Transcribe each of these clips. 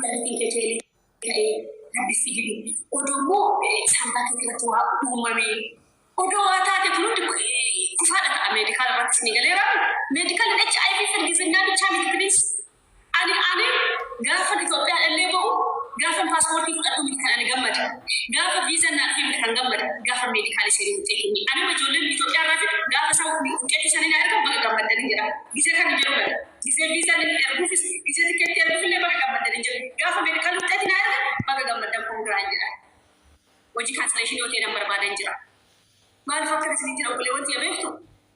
لكن كتير هذه ودومو سامبا كتير أمامي ودو أتاك تقول كفارة أمريكا لبعض سنغاليرا ميديكال HIV في الجزيرة بتشامي كريس أنا قافل إثيوبيا اللي بقو قافل باسبورت يقدم كان أنا جمد قافل فيزا نافي كان جمد قافل ميديكال سيرين تكني أنا بجول إثيوبيا رافي قافل سو كيف سنة نعرف بقى جمد دنيا جزيرة كان جربنا جزيرة فيزا نعرف جزيرة كيف تعرف اللي بقى جمد دنيا قافل ميديكال تاني نعرف بقى جمد دم كونغراجنا وجي كانسليشن يوتي نمبر بعدين جرا ما الفكرة سنتين أو كل وقت يبيفتو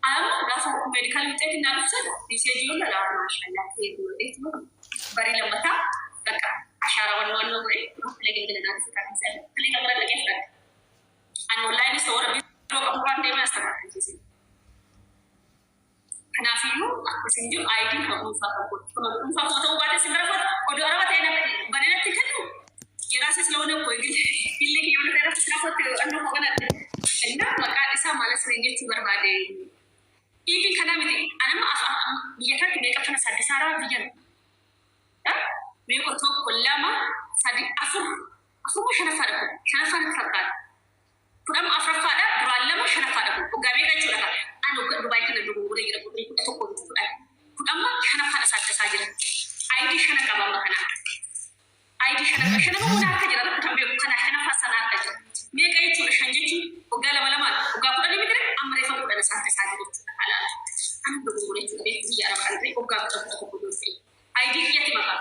أنا قافل ميديكال تاني نعرف سد يسجلون لا ما شاء الله كثير إثمو بري لما تا بقى عشرة ونوانو بري لكن كنا نعرف كذا إنسان اللي كنا نقول لك أنا أونلاين صور بيرو كمبان دي ما استمر جزء أنا فيلو بس إنجو أيدي هم فاكو بعد سنبرة ودورة بتاعنا برينا تكلم يراس سلونا بويجي اللي كيونا ترى سنافة أنه هو أنا إنه مكان إسا مالا سرنجة تبر بعدين إيه كنا متى أنا ما أفهم يكاد ميكا كنا سادة سارة بيجن ميكو تو كلما سادة أفهم مش أنا فرق كلام أفرق هذا برالما شنا فرق وقامي كذي ولا أنا دبي كنا دبي ولا يلا كنا تقول كلام شنا فرق سادة ساجرة أيدي شنا كمان مكانه أيدي شنا ما هو نارك جرا كم بيوم كنا شنا فرق سنارك جرا ميكا يجوا شنجتي وقال ولا ما وقال كنا نبي كده أمري فوق كنا سادة ساجرة على أنا دبي ولا يلا كذي أنا بعرف وقال تقول في أيدي كذي مكان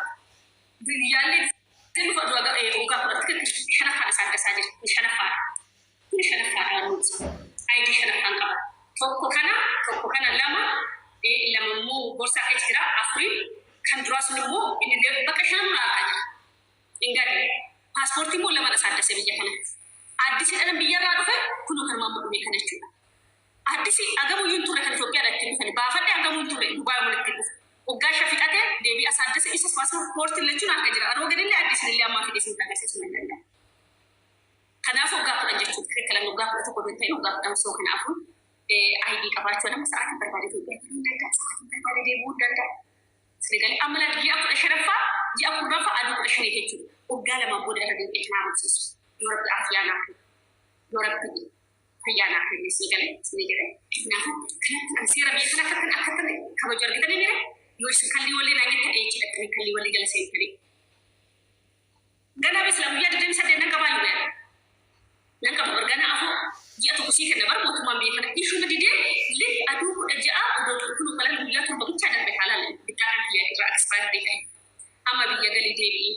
بيجالي تلو فدوا وقال كده شنا فرق سادة ساجرة شنا فرق مش أنا فاهم أيدي شنا فانكا توكو كنا لما مو بورصة كتيرة أفري كان دراس نمو إن اللي بكشنا ما أجا إنغادي باسبورتي مو لما نساعد سبيجا كنا أديسي أنا بيجرا رفع كنو كان مامو بني كنا شو أديسي أجمع ينتظر كنا توكي على كنا كنا بافدي أجمع ينتظر دبي ولا كنا وقاش في كده دبي أساعد سبيجا إيش باسبورت اللي جونا كجرا أروح قدري اللي أديسي اللي أما في ديسي نتاعي سمعنا كنافو قاعد أنجح كلام قاعد تقول أنت يوم قاعد أمسو كنافو أيدي كبارتو أنا مساعد بربادي في البيت نلقى ساعد بربادي ديبود نلقى سنقالي أملا جي أكو أشرفا جي أكو رفا أدو كل شيء كتير وقال ما بود هذا الإثنان مسيس يورب العافية يورب هيانا في سنقالي نافو كلام أنسيرة بيتنا كتن كبجر كتن يميره يورس كلي ولا ناجي تأيج لكن كلي ولا جلسة يميره قال بس لما يجي دم سدنا كبالو nangka bergana aku dia tu kusih kena baru tu mambi kena isu na dide le adu ko aja udah tu kala dia tu bagus cadar behalal bitaran dia itu expire deh ama biya gali devi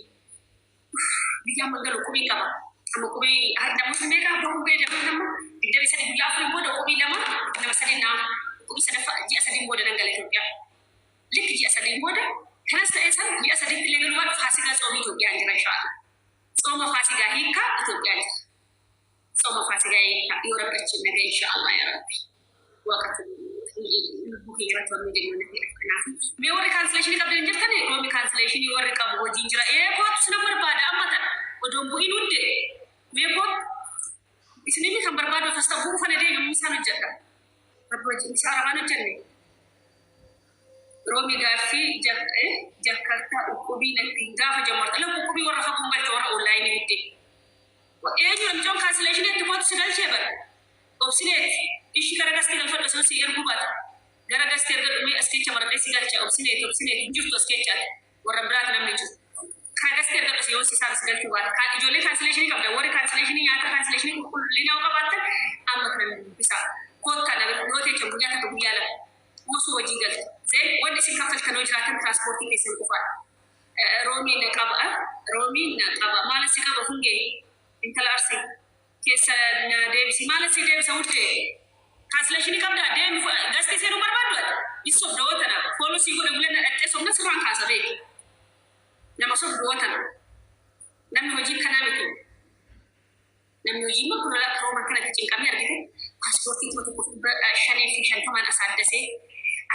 dia manggalu kubi kaba ama kubi ada musim mereka apa kubi ada nama dia bisa dia afri bodo kubi lama nama sadina kubi sadafa dia sadin bodo nanggal itu ya le dia sadin bodo karena saya dia sadin pilih luar fasiga somi tu ya jangan insyaallah soma fasiga hika itu ya سوما فاتجاي يورب أتشنا إن شاء الله يا ربي وقت المهيرة والمدينة نحن نعرف بيوري كانسليشن قبل إنجر كني أو بكانسليشن يوري كابو جينجرا بوت سنمبر بعد أمتى ودوم بوين ودي بيبوت إسني مي كمبر بعد فاستبوه فندي يوم سانو جدا ربنا إنشاء ربنا جنة رومي غافي جاكرتا وكوبي نكين غافي جمرت لا وكوبي ورفا كمبر جورا أونلاين ودي وإيه يوم جون كانسليشن يتبغى تسجل شيء أوبسينيت إيش كذا قصدي قال فرد سوسي يربوبات كذا قصدي قال مي أسكيت شمرة بيسيجال شيء أوبسينيت جوست أسكيت شيء وربرات نمنيجو كذا قصدي قال بس يوسي سار سجل كوبات كان يجولي كانسليشن كابدا وري كانسليشن ياتا كانسليشن كل لينا وكبات أما كنا بيسا كود كنا بنوتي جمبوجا كتبوجا لا وسو وجيجال زين ودي سكافل كانوا يجراتن ترانسبورتي كيسن كوبات رومي نكابا ما نسيكا بفنجي انت الارسي كيس ديبسي مالسي ديبسا ورتي كانسليشن كابدا ديم غاستي سينو بربادوت يسوب دوتنا فولو سيغو دغلنا اتسوم نسران كاسبي لما سوب دوتنا نم نوجي كنامي نم نوجي ما كنا كروما كنا كتين كامير دي باسبورتي تو شاني في شان كمان اسادسي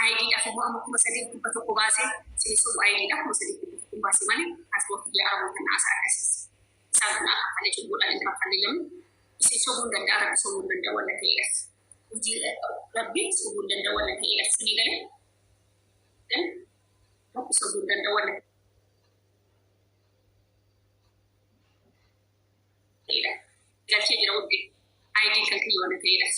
ايدي دافو ما كما سدي بتو كوباسي سيسو ايدي دافو سدي كوباسي ماني باسبورتي يا ارو كنا اسادسي سابنا على جبول على المكان اللي يصير سوون دندا ربي سوون دندا ولا كيلس وجي ربي سوون دندا ولا كيلس سنيدل ربي سوون دندا ولا تيلس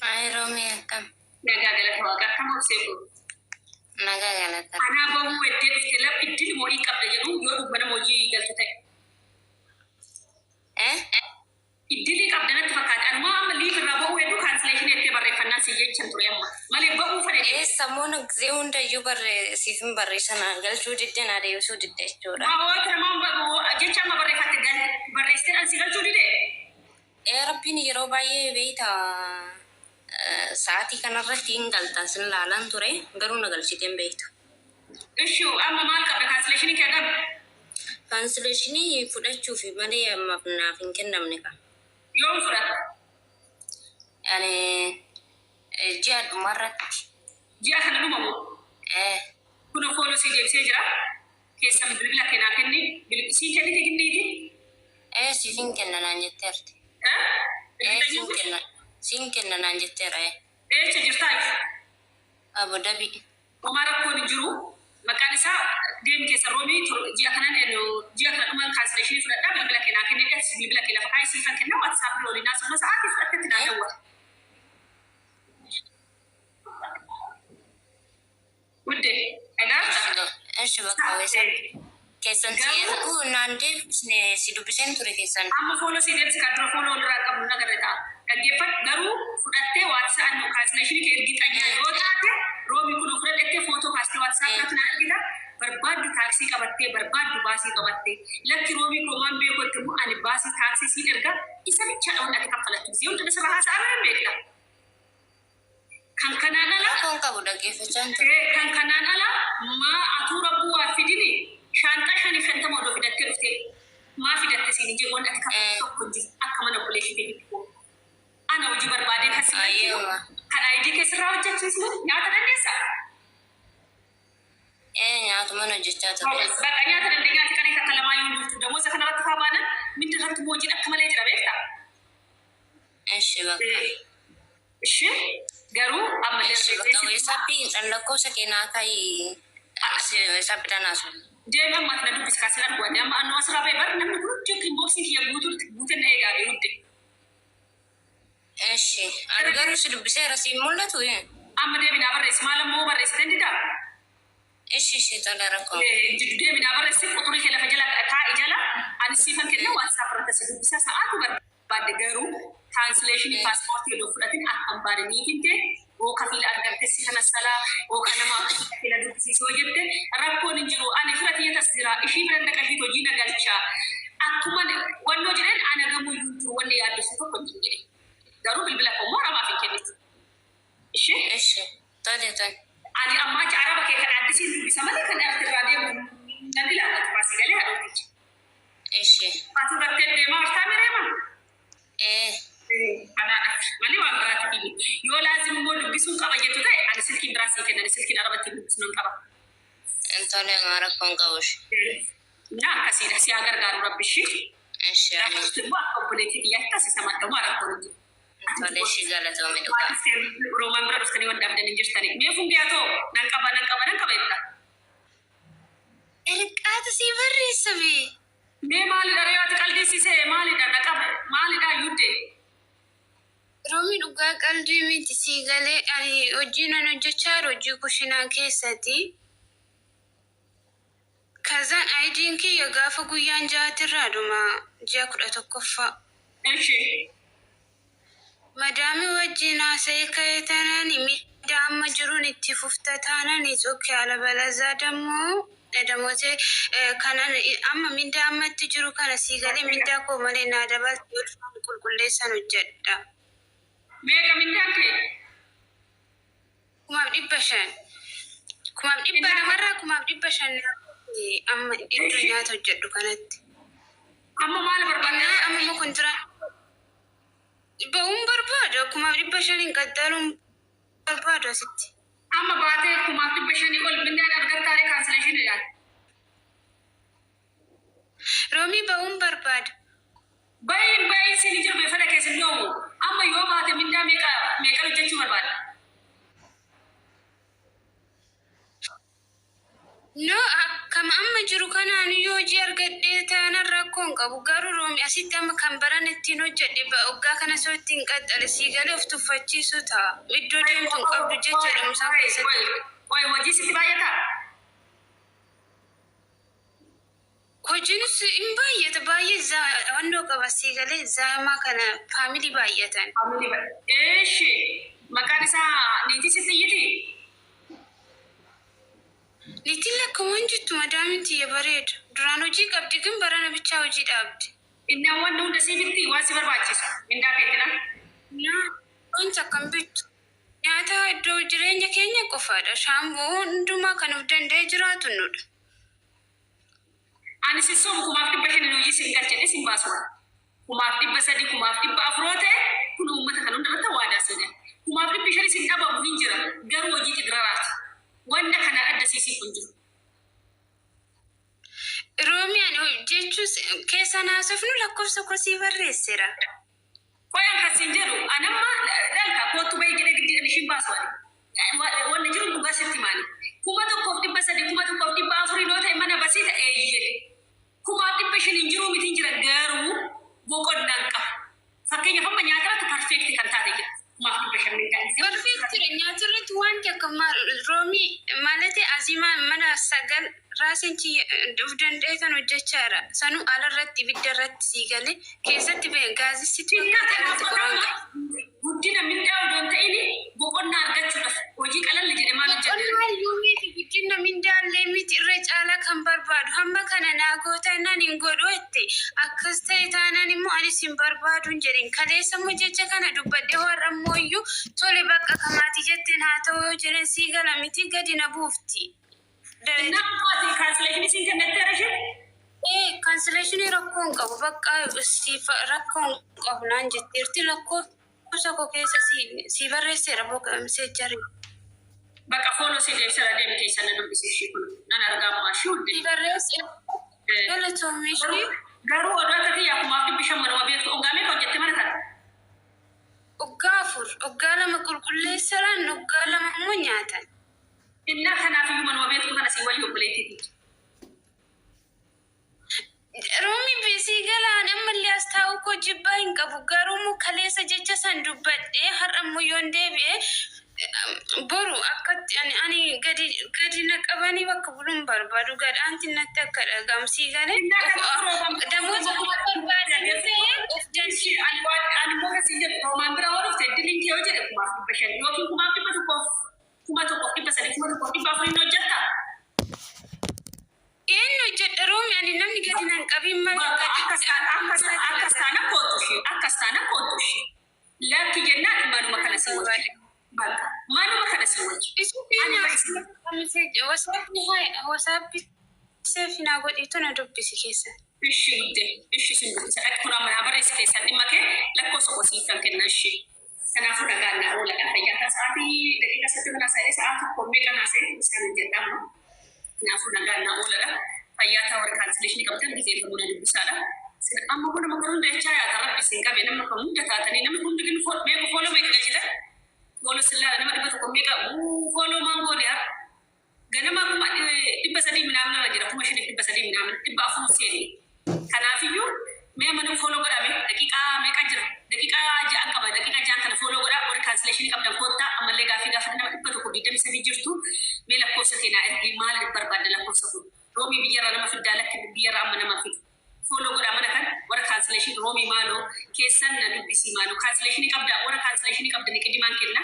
Ay, Romi, akkam. nagaa galata waaqa akkam obseetu Nagaa galata. anaa bahuu weddee dhufte laf iddil moo'ii qabda jedhu yoo dubbana hojii galtu ta'e iddilii qabda natti fakkaata anumaa amma liif irraa bahuu hedduu kaansileeshinii ettee barreeffannaa si jechan ture amma malee bahuu fedhe Sammuna gisee hundayyuu siifin barreessanaa galchuu diddeen adeemsuu didde jechuudha. jecha amma barreeffatte barreessiteedhaan si galchuu dide Rabbiin yeroo baay'ee beeyta sa'aatii kanarratti hin galtan sin laalan ture garuu na galchiteen beektu. ishuu amma maal qabda kaansileeshinii kee qabda Kaansileeshinii fudhachuuf malee ammaaf naaf hin kennamne kan. yoo fudhata Ani ji'a dhumarratti. ji'a kana dhumamu kun fooloo si deebisee jira keessan bilbila kennaa kenni sii kennite ginniiti Siifin kennanaan jetteerti. Siin kennanaan jetteera. eecha jirtaa Abu Dhabi. homaa rakkoon hin jiru maqaan isaa deemi keessa roomii ji'a kana dhuma kaansileeshinii fudhadhaa bilbila kennaa kennee gadsi bilbila kee lafa kaayee siifan kennaa waatsaapii waliin naasuma sa'aatii fudhattetti naa dawwata Udde, egaa Eshi bakka weessan keessan si'eetu naandee si dubbiseen ture keessan. amma fooloo si deebisi kan dura fooloo irraa qabu nagarre ta'a. Dhaggeeffadhu garuu fudhattee waatsaan kaansileeshinii kee ergixanya yoo taate roomii kun fudhattee footoo kaastee waatsaapii na argita barbaaddu taaksii qabattee barbaaddu baasii qabattee lakki roomii koomaan beekutti immoo ani baasii taaksii siin erga isa bichaadha wanta kaffalattu si hundi isa bahaasaa amana beekta. Kan kanaan ala Rakkoon qabu dhaggeeffachaan ture. kan kanaan ala maa atuura bu'aa fidini shaantaa shanii shantama odoo fidattee dhufte maa fidatte siin jee wanta akka tokko jiru akka mana buleessitee bituu ana hojii barbaadee kasi kan ayidii keessirraa hojjechiisnu nyaata dandeessaa Nyaatu mana hojjechaa ture. bakka nyaata dandeenyaatti kan akka lamaa yoo dhuftu damoosa kanarratti faa baanan minda irratti hojiin akka malee jira beektaa Eshi bakka. ishee garuu Eshi bakka ammallee weessaappii lakkoofsa keenyaa ka'ii weessaappiidhaan haasa'u. deemaa ammaatti na dubbisa kaasee arguu amma annoo asirraa ba'e bari namni kun hojii inboksii kiyya guutuun na eegaa beekudde Eshi garuu si dubbiseera siin mul'atu. amma deebinaa barreessi maal ammoo barreessitee didaa Eshi tola rakkoon. deebinaa barreessi quxurii kee lafa jala taa'e jala ani siifan kenna waatsaap irratti si dubbisa sa'aatu barbaadde garuu kaansileeshinii paaspoortii yoo fudhatin akkam baadanii finte oo kafiila argatte si kana salaa oo kan nama kafiila dubbisiisoo jette rakkoon hin jiru ani fira xiyyatas jira ishii bira naqashii hojii nagalchaa akkuma wannoo jedhan ana gamuu iyyuu jiru wanni yaaddessu tokko hin jedhe garuu bilbila kommoo namaaf hin kennitu ishee Eshi tole. ani amma achi araba kee kan addisiin dubbisa malee kan dhalate irraa deemu nan ilaallatu baasii galee haadhotichi. Eshi. Ati bartee deemaa harkaa mireema? Anaadha. Malee waan biraatti dhiyyi. Yoo laazim immoo dubbisuun qaba jettu ta'e ani silkiin biraa sii kennan silkiin arabatti dubbisuun qaba. Tole rakkoon qabush. Naa akkasiidha si haa gargaaru rabbishi. Eshi. Rakkootti immoo akka obboleetti xiyyaatti taasisa maddamoo rakkoon hin jiru. Tole shi galatoome dhugaa. Roomaan bira dhuftanii wanta abdan hin jirtani. Mee fungiyaa ta'u nan qaba jetta. Erqaatu si barreessa bee. Mee maalidha reewaati qaldiisisee maalidha naqaba maalidha yuudde. Roomii dhugaa qalbii miti si galee ani hojii nan hojjechaa hojii kushinaa keessatti. Kazaan ayidiin kiyya gaafa guyyaan ja'atirraa dhuma ji'a 11ffaa. Ishee. Madaami wajjin haasa'ee ka'ee taanaan midhaa amma jiruun itti fufta taanaan isookee alabalazaa dammoo damootee kanan amma midhaa ammatti jiru kana sii galee midhaa koo malee naa dabalti yoo dhufan qulqulleessan hojjedha. Meeqa mindaan kee? 500. 500 namarraa 500 amma iddoo nyaata hojjedhu kanatti. Amma maal barbaadda? Amma kontiraa. Ba'uun barbaada 500 qaxxaaruun barbaadu asitti. Amma baatee 500 ol mindaan argattaare kaansileeshiniidhaan. Roomii ba'uun barbaada. Bayin siin jiru beeffada keessin dhoomu. Amma yoo baate mindaa meeqa hojjechuu barbaada? No, akkam amma jiru kanaan yoo hojii argadhee ta'an rakkoon qabu garuu roomi asitti amma kan baran ittiin hojjedhe waggaa kana soo ittiin qaxxale sii galee of tuffachiisu ta'a iddoo deemtuun qabdu jecha dhumsaa keessatti. Hojii sitti baay'ataa? Hojiinis hin baay'ata baay'ee wannoo qaba sii galee zaa'imaa kana faamilii baay'atan. Eeshi maqaan isaa niitii sitti iyyiti? Niitiin lakkaawwan jirtu madaamitti yaa bareedu. Duraan hojii qabdi ግን barana bichaa hojii dhaabdi. Innaan waan hunda siifitti waan si barbaachisu mindaa beekna. Wanta akkam bittu. Nyaata iddoo jireenya keenya qofaadha. Shaamboo hundumaa kan of danda'ee jiraatu nudha. Ani sissoom kumaaf 500 hojii sin galchee sin baasudha. Kumaaf 300 kumaaf 400 ta'e kun uummata kan hundarratti waadaa seenaa. Kumaaf 500 sin dhabamu hin jira garuu hojii xiqqaaraati. Wanda kana adda siisii kun jiru. Roomiyaan jechuun keessa naasofnu lakkoofsa kosii barreessera. Koyaan kasin jedhu anamma dalka kootu bahee jedhee giddiidhaan ishiin baasuudha. Wanna jiru dhugaa sitti maali? 1,300 1,400 yoo ta'e mana basii ta'ee jedhe. 1,500 hin jiru miti hin jira garuu boqonnaan qaba. Fakkeenyaaf amma nyaata irratti perfeekti kan taate jira. Perfektire nyaatirratti wanti akka roomii malate azimaa mana sagal raasinchi of danda'e kan hojjechaadha. Sanuu alarratti ibidda irratti sii galee keessatti gaazisitti irratti qoraan qaba. Guddina mindaa odoon ta'ini boqonnaa argachuudhaaf hojii qalalli jedhe maal hojjete? Guddina mindaallee miti irra caalaa kan barbaadu hamma kana naagoota innaan hin godhu jette akkas ta'e taanaan immoo anis hin barbaadu jedhin kaleessa immoo jecha kana dubbadhe warra ammoo tole bakka kamaati jetteen haa ta'u yoo jedhan sii gala miti gadi na buufti. Namni kaansileeshinii siin kennatee rashin? Kaansileeshinii rakkoon qabu bakka rakkoon qabu naan jetteerti lakkoofsa koo keessa sii barreesseera boqamsee jari. Bakka fooloo si deebisara deemi keessan na dubbisi ishii kun nan argaa maashii hunde. Sii barreesse galatoomishii. Garuu odoo akka tiyyaa kumaaf 500 beektu hoggaamee hojjette mana kana. Hoggaa 4 hoggaa 2 qulqulleessaraan hoggaa 2 immoo nyaatan. Innaa kanaaf iyyuu manuma beektu kana sii wayyu obboleettiiti. Roomii bisii galaan ammallee as taa'u koo jibbaa hin qabu garuu kaleessa jecha san dubbadhee har'a immoo yoon deebi'e boru akkatti ani gadi na qabanii bakka buluun barbaadu gadhaanti natti akka dhagamsii galee damoota barbaadanii ta'ee of dandii. Ani immoo kasii jedhu roomaan bira ooluuf ta'e dilinkii yoo jedhe kumaaf 500 yookiin kumaaf 1,300 1,400 hojjetta. Eenyu hojjedha Roomii ani namni gadi nan qabin malee akkas taana kootu ishee. Lakki jennaan manuma kana si wajji. Manuma kana si wajji. Wasaappi seefinaa godhiitu na dubbisi keessa. Ishii guddee ishii sin dubbisa kun amma barreessi keessan dhimma kee lakkoofsa kosii kan kenna ishee. Kanaafuu nagaan naa oola kan fayyaa sa'aatii daqiiqa 7 sa'aatii kommee kanaa seetu isaan jedhamu. Kanaafuu nagaan naa oola fayyaa ta'uu warra kaansileeshinii qabatan gisee kan buna dubbisaadha. Amma kun nama kun dachaa yaada rabbi sin qabe nama kan hunda taatanii namni hundi kun meeqa fooloo meeqa galchita? Fooloo sillaa nama 100 meeqa fooloo maangoolee haa? Ganama kuma 300 minaamin irra jira 5,300 minaamin 400 seeni. Kanaafiyyuu mee mana fooloo godhame daqiiqaa meeqa jira? Daqiiqaa 6 qaba daqiiqaa 6 kana fooloo godhaa warra kaansileeshinii qabdan koottaa ammallee gaaffii nama 123 jirtu mee lakkoofsa keenyaa ergi maal barbaadda lakkoofsa kun? Roomii biyyarraa nama fiddaa lakki biyyarraa amma nama fidu. Fooloo godhaa mana kan warra kaansileeshinii roomii maaloo keessan na dubbisii maaloo kaansileeshinii qabdaa warra kaansileeshinii qabdan qiddimaan kenna.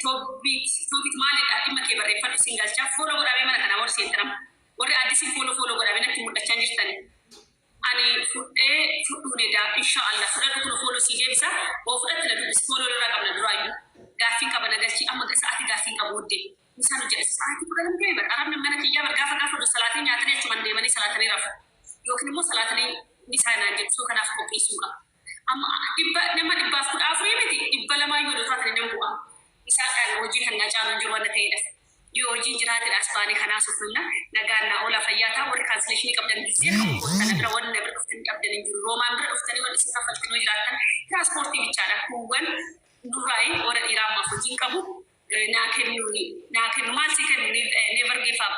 Toobit maalidhaa dhimma kee barreeffadhu siin galchaa fooloo godhamee mana kanaa warri seentanama. Warri addisiin fooloo godhamee natti mul'achaa jirtani. Ani fudhuun edaa inshaallah fudhatu kun fooloo sii deebisa oo fudhatti na dubbisi fooloo irraa qabna duraayyuu. Gaaffii qaba nagalchii amma sa'aatii gaaffii qabu huddee. Misaan hojjedhe sa'aatii 10 ga'e bara arabni mana kiyyaa gaafa salaatii nyaatanii achumaan deemanii salaatanii rafu. Yookiin immoo salaatanii misaanaan jedhu kanaaf qopheessuudha. Amma nama 114 miti 200 yoo taatanii nama bu'a. Isaan hojii kan naa caalu jiru wanta ta'edha. Yoo hojiin jiraate asfaanii kanaa sufulla nagaan naa oola fayyaa ta'a warri kaansileeshinii qabdan gisee kana bira wanni bira dhuftanii qabdan hin jiru. Roomaan bira dhuftanii wanni isin kaffaltinuu jiraatan tiraanspoortii bichaadha. Kuuwwan duraayi warra dhiiraa ammaaf hojiin qabu naa kennu maal si kennu never give up.